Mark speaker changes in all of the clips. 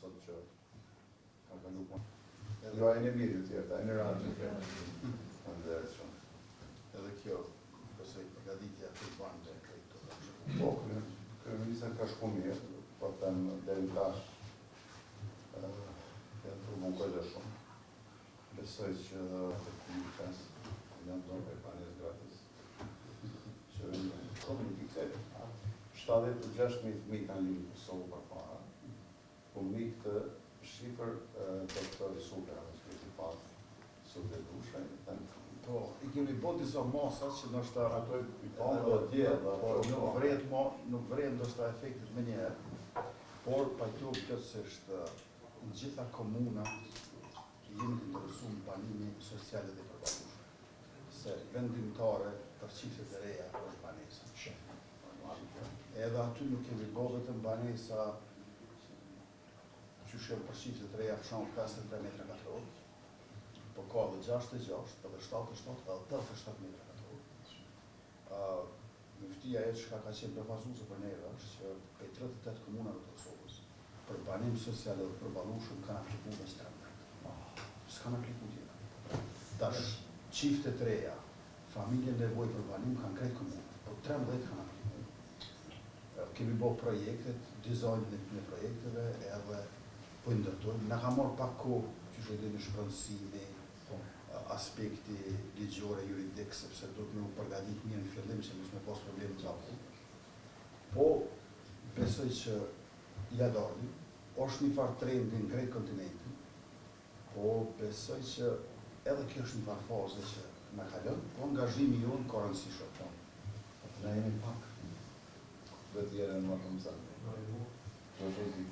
Speaker 1: sot që kam kalu punë. Jo, e në mirë të tjerta, e në ranë të tjerta. Ndërët shumë.
Speaker 2: Edhe kjo, besoj përgatitja të banë dhe këtë të shumë.
Speaker 1: Po, kryeministër ka shku mirë, po të temë deri tash, ja të bunkojnë shumë. Besoj që të këmi qësë, janë tonë për panjes gratis, që komunikit 76.000 fëmijë kanë linë Kosovë për para, po mi këtë shifër doktor Super, në patë, Super Dusha,
Speaker 2: Po, i kemi bot disa masa që nështë
Speaker 1: ato i panë dhe tjerë,
Speaker 2: nuk vret ndoshta efektit me njerë, por pajtu plotësisht në gjitha komuna jemi të interesu në banimi sociale dhe përbalushme. Se vendimtare për qiftet e reja është banesa. Edhe aty nuk kemi bo vetëm banesa që shemë për qiftet e reja për shumë 53 metra katror, po ka dhe 66, edhe 77, edhe 87 metra katror. Mëftia e që ka qenë përfazuese për neve është që për 38 komunave të Kosovës, për banim social dhe përbalushëm kanë apliku dhe 13. S'kanë apliku tjera. Tash, qiftet e reja, familje nevoj për banim kanë krejt komunat, po 13 kanë apliku. Kemi bo projektet, dizajnë në projekteve, edhe po ndërtojnë. Në ka morë pak kohë, që shëtë në shpërënsimi, aspekti ligjore, juridik, sepse do të me u përgadit mirë në fillim, që mësë me pas probleme të zaku. Po, besoj që jadali, është një farë trendi në krejt kontinentin, po besoj që edhe kjo është një farë faze që në kalon, po angazhimi jonë ka rëndësi shumë.
Speaker 1: Ne jemi pak, dhe tjere në më të mësanë. Që është zi.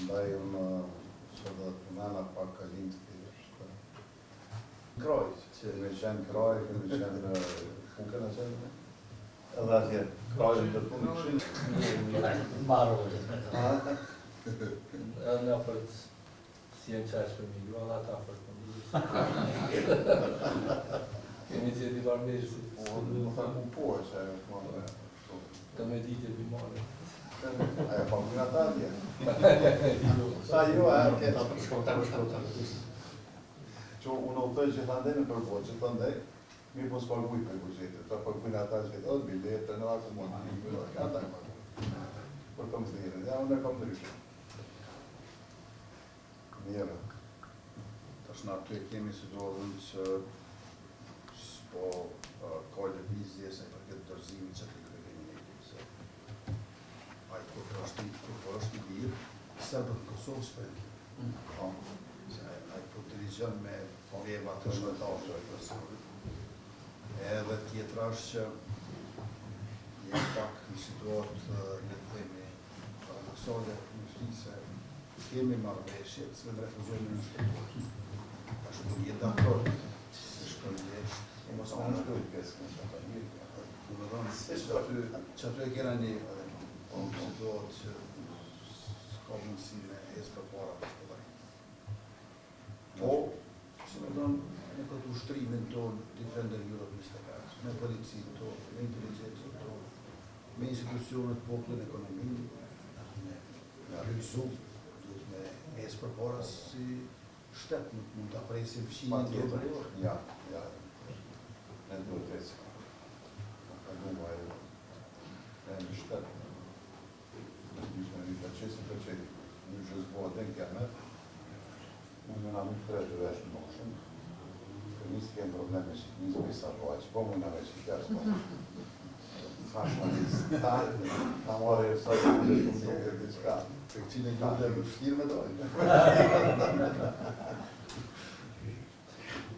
Speaker 1: Ndaj unë që dhe të nëna pak kalim të
Speaker 2: Kraj,
Speaker 1: që me qenë kraj, kemi qenë punkën e qenë. Edhe atje, krajën të punë në këshinë.
Speaker 3: Marrë, edhe në fërët si jenë qashë për mi, edhe ata fërët për mi. Kemi që t'i varmejshë si.
Speaker 1: Më thë mu po e që e më
Speaker 3: Të me ditë e bimare.
Speaker 1: Aja pa më ata atje. Sa jo, aja keta për shkota. Që unë optoj që të ndaj në përbo, që të ndaj, mirë po s'paguj për bugjetet, të paguj ata që të odë biletë, në aku mund të një ata e paguj. Për të më zdirën, ja unë e kam ndryshë. Mirë.
Speaker 2: Tash në aty kemi situatën që s'po ka lëvizje se për këtë dorëzimi që të kërëgjeni një se ai kur është i lirë, serbët në Kosovë s'përën. Ai po dirigjon me leva të shëndetarë të Kosovës. Edhe tjetra është që jemi pak në situatë në të themi paradoksale, në shti se kemi marrëveshje të cilën refuzojmë në shtetërë. Ashtu do jetë dakord se shkojnë jeshtë.
Speaker 1: Mos më në shkojnë peskën që ata mirë.
Speaker 2: Në më dhënë, që aty e kena një situatë që s'ka mundësi me esë për para për shpëdajnë. Po, si me dhënë, me këtë ushtrimin tonë, Defender Europe 25, me policinë tonë, me inteligencën tonë, me institucionet popullën ekonominë, me rëgzu, duhet me esë për para si shtetë, nuk mund të apresim fëshinjën të tjetër.
Speaker 1: Ja. Ne duhet të esë. Ka duha e në shtetë. Në një të qesim të qesim. Një që zboha den kërmet, unë në nuk të rejtë vesh në moshën. Kër njësë kemë probleme që njësë pisa roa, që po më në veç i kërës po. Thash më njësë, ta more e sa që në shumë të kërë të qka.
Speaker 2: Të këqin e gjurë dhe më shtirë me dojnë.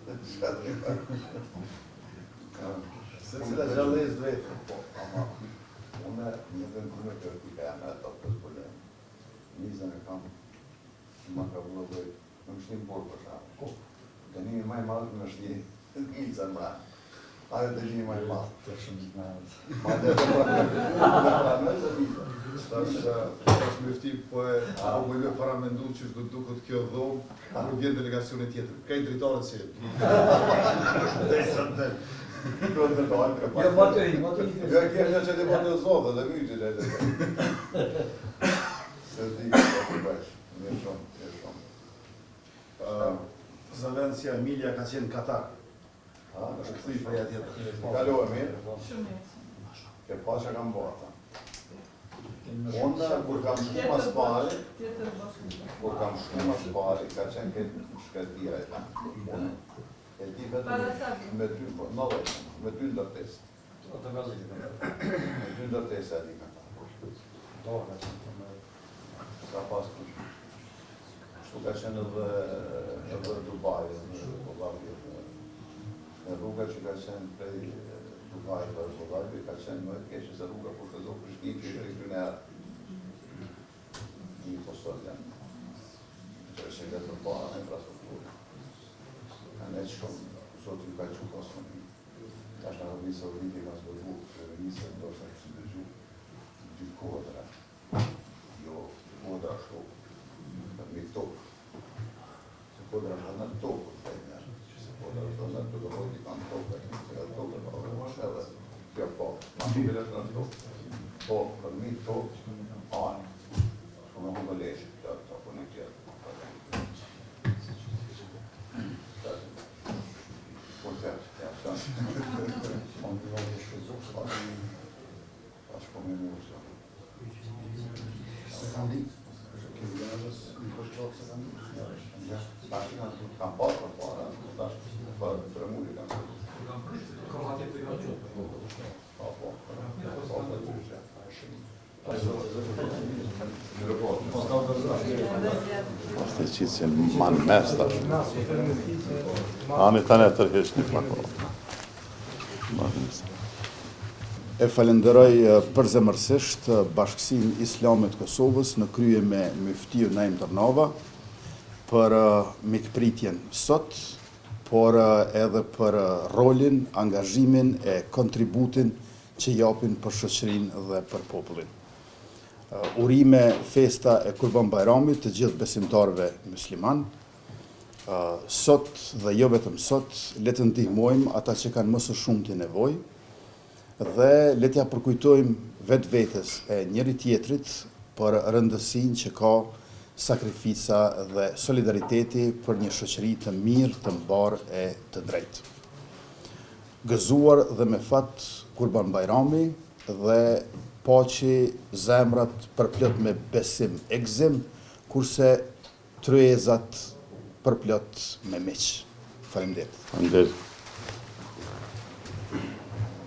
Speaker 1: Qka të rejtë.
Speaker 2: Se cila gjallës vetë.
Speaker 1: Po, ama, unë një dhe në kërë të rëtika e me ato për problem. Nizën e kam, ma ka vëllëdoj, në më shtim por për shamë. Dënimi maj madhë në shtim, nizën mra. Ajo dënimi maj madhë.
Speaker 3: Të shumë të nërës.
Speaker 1: Ma dhe të pranëzë e nizën.
Speaker 2: Tash mëfti po e me paramendu që është dukët kjo dhomë, nuk vjen delegacione tjetër. Ka i dritarët që dhe i sënë të.
Speaker 1: Jo,
Speaker 3: Ma të i,
Speaker 1: Jo, e kërë që të bërë në zodhe dhe myqë që të. Se di,
Speaker 2: si Emilia ka qenë në Katar. Është kthy për ja tjetër.
Speaker 1: Kalove mirë,
Speaker 4: Shumë mirë.
Speaker 1: ke pas që kam bërë ata. Unë, kur kam shku mas pari,
Speaker 4: Tjetër bashkë.
Speaker 1: kur kam shku mas pari, ka qenë këtë shkretira e ta. Unë, e di vetëm me ty, me ty ndërtesë. Me ty ndërtesë e di me ta. Ka pas të shtu ka qenë edhe Dubai, në rruga që ka qenë prej Dubai për Dubai, ka qenë më e keqe se rruga kur të zohë Prishtinë që i këtë në erë. Një postor janë, që është e këtë para në infrastrukturë. Ka ne që shumë, zotë ju ka që posë në një. Ka është në Arabi Saudite ka zbërbu, krevenisë do shtë kështë dëgju, dy kodra. Jo, kodra shtu, për një tokë. Se kodra shtë në tokë, të e njerë. Që se kodra shtë në tokë, do i kanë tokë, se ka tokë, pa dhe më shedhe. Kjo po, ma shumë bile shtë në tokë. Po, për një tokë, anë. Shku me humë leshë, të po një tjetë. Po të ja, shanë. Onë të vajtë shpëzukë, ashtë po me mërë që.
Speaker 2: Se kanë ditë, kemi gënëzës një përshlotë se kanë ditë.
Speaker 1: Kam pasë për para, për premuri kam pasë. Po, për gjyshe.
Speaker 5: Është e qitë që ma në mes tash. Ani tane të tërhesh një pako.
Speaker 2: E falenderoj përzemërsisht Bashkësinë Islame të Kosovës në krye me Myftiu Naim Tërnava për mikpritjen sot, por edhe për rolin, angazhimin e kontributin që japin për shoqërinë dhe për popullin. Urime festa e Kurban Bajramit të gjithë besimtarëve musliman. Sot dhe jo vetëm sot, le të ndihmojmë ata që kanë më së shumti nevojë dhe le t'ja përkujtojmë vetë vetës e njëri tjetrit për rëndësinë që ka sakrifica dhe solidariteti për një shoqëri të mirë, të mbarë e të drejtë. Gëzuar dhe me fat Kurban Bajrami dhe paqi zemrat përplot me besim e gëzim, kurse tryezat përplot me miq. Faleminderit.
Speaker 5: Faleminderit.